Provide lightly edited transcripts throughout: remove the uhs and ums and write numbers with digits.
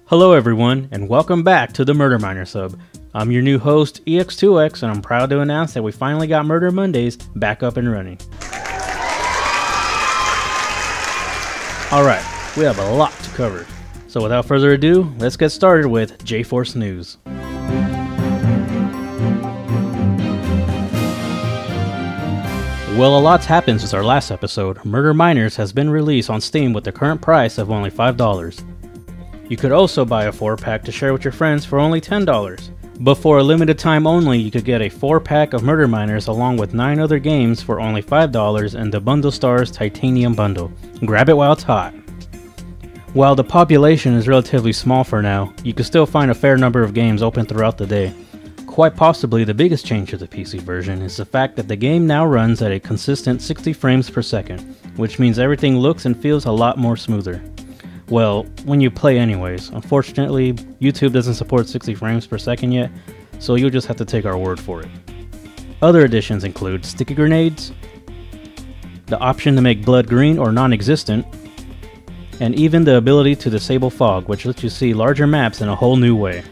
Hello everyone, and welcome back to the MurderMinersHub. I'm your new host, EX2X, and I'm proud to announce that we finally got Murder Mondays back up and running. Alright, we have a lot to cover. So without further ado, let's get started with JForce News. Well, a lot's happened since our last episode. Murder Miners has been released on Steam with the current price of only $5. You could also buy a 4-pack to share with your friends for only $10. But for a limited time only, you could get a 4-pack of Murder Miners along with 9 other games for only $5 in the Bundle Stars Titanium Bundle. Grab it while it's hot. While the population is relatively small for now, you can still find a fair number of games open throughout the day. Quite possibly the biggest change to the PC version is the fact that the game now runs at a consistent 60 frames per second, which means everything looks and feels a lot more smoother. Well, when you play anyways. Unfortunately, YouTube doesn't support 60 frames per second yet, so you'll just have to take our word for it. Other additions include sticky grenades, the option to make blood green or non-existent, and even the ability to disable fog, which lets you see larger maps in a whole new way.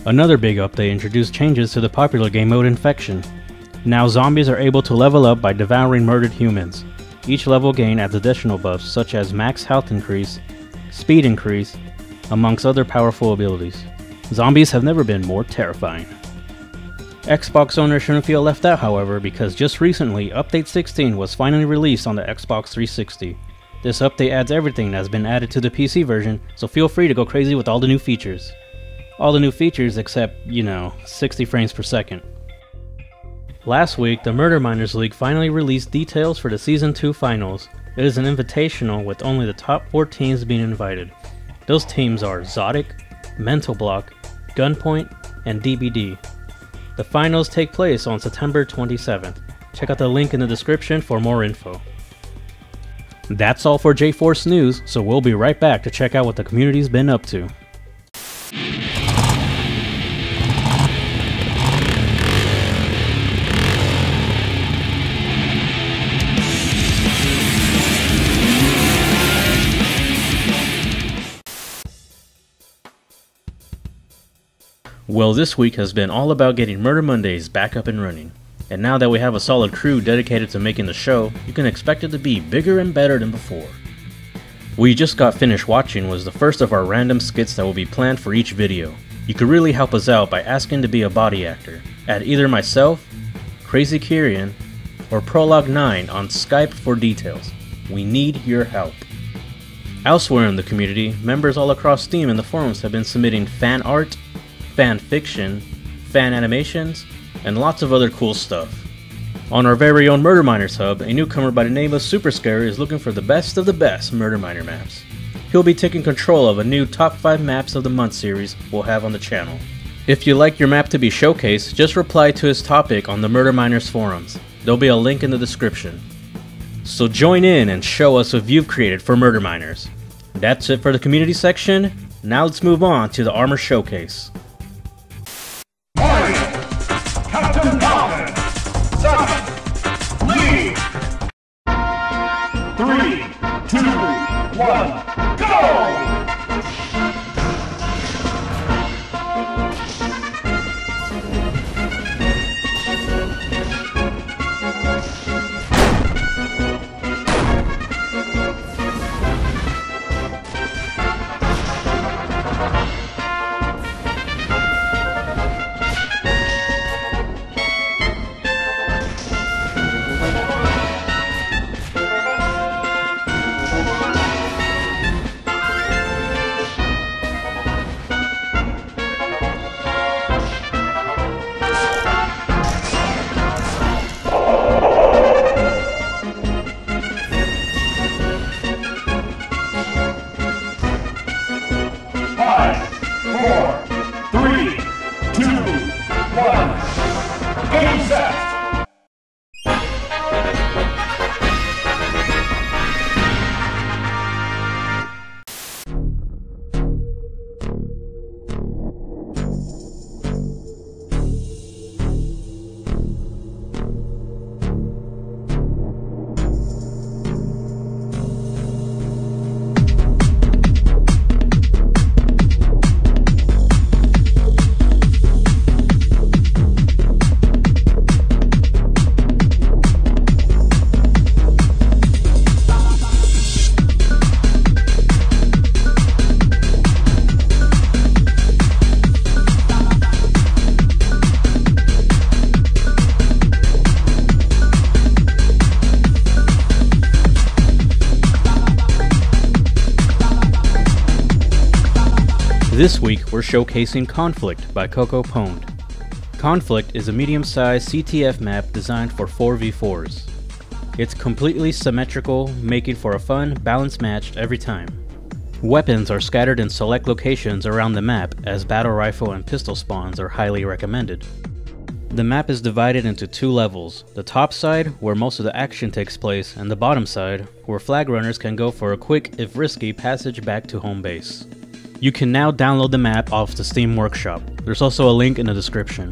Another big update introduced changes to the popular game mode Infection. Now zombies are able to level up by devouring murdered humans. Each level gain adds additional buffs such as max health increase, speed increase, amongst other powerful abilities. Zombies have never been more terrifying. Xbox owners shouldn't feel left out, however, because just recently, Update 16 was finally released on the Xbox 360. This update adds everything that has been added to the PC version, so feel free to go crazy with all the new features. All the new features except, 60 frames per second. Last week, the Murder Miners League finally released details for the Season 2 finals. It is an invitational with only the top 4 teams being invited. Those teams are Zodic, Mental Block, Gunpoint, and DBD. The finals take place on September 27th. Check out the link in the description for more info. That's all for JForce News, so we'll be right back to check out what the community's been up to. Well, this week has been all about getting Murder Mondays back up and running. And now that we have a solid crew dedicated to making the show, you can expect it to be bigger and better than before. What you just got finished watching was the first of our random skits that will be planned for each video. You could really help us out by asking to be a body actor at either myself, Crazy Kyrian, or Prologue9 on Skype for details. We need your help. Elsewhere in the community, members all across Steam and the forums have been submitting fan art, fan fiction, fan animations, and lots of other cool stuff. On our very own Murder Miners Hub, a newcomer by the name of Super Scary is looking for the best of the best Murder Miner maps. He'll be taking control of a new Top 5 Maps of the Month series we'll have on the channel. If you'd like your map to be showcased, just reply to his topic on the Murder Miners forums. There'll be a link in the description. So join in and show us what you've created for Murder Miners. That's it for the community section. Now let's move on to the armor showcase. Captain Falcon, 7, lead! 3, 2, 1, go! This week we're showcasing Conflict by CoCoPwned. Conflict is a medium-sized CTF map designed for 4v4s. It's completely symmetrical, making for a fun, balanced match every time. Weapons are scattered in select locations around the map, as battle rifle and pistol spawns are highly recommended. The map is divided into two levels, the top side where most of the action takes place, and the bottom side where flag runners can go for a quick, if risky, passage back to home base. You can now download the map off the Steam Workshop. There's also a link in the description.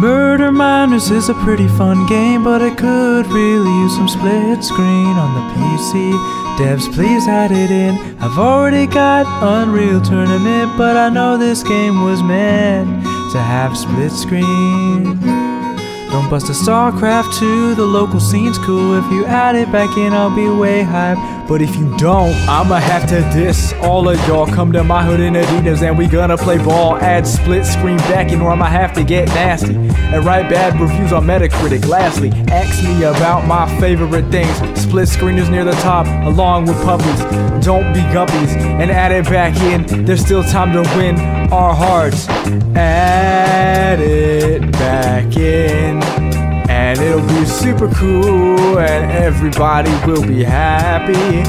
Murder Miners is a pretty fun game, but it could really use some split screen on the PC. Devs, please add it in. I've already got Unreal Tournament, but I know this game was meant to have split screen. Don't bust a StarCraft 2, the local scene's cool. If you add it back in, I'll be way hype. But if you don't, I'ma have to diss all of y'all. Come to my hood in Adidas and we gonna play ball. Add split screen back in or I'ma have to get nasty and write bad reviews on Metacritic. Lastly, ask me about my favorite things. Split screen is near the top, along with puppies. Don't be guppies and add it back in. There's still time to win our hearts. Add it back in, and it'll be super cool, and everybody will be happy.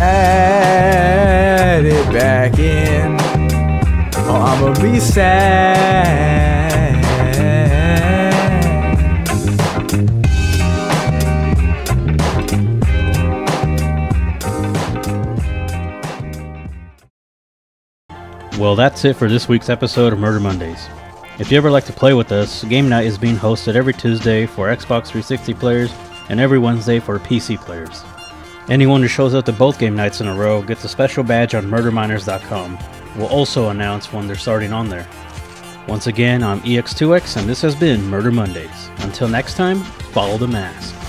Add it back in, or I'ma be sad. Well, that's it for this week's episode of Murder Mondays. If you ever like to play with us, Gamenight is being hosted every Tuesday for Xbox 360 players and every Wednesday for PC players. Anyone who shows up to both game nights in a row gets a special badge on MurderMiners.com. We'll also announce when they're starting on there. Once again, I'm EX2X and this has been Murder Mondays. Until next time, follow the mask.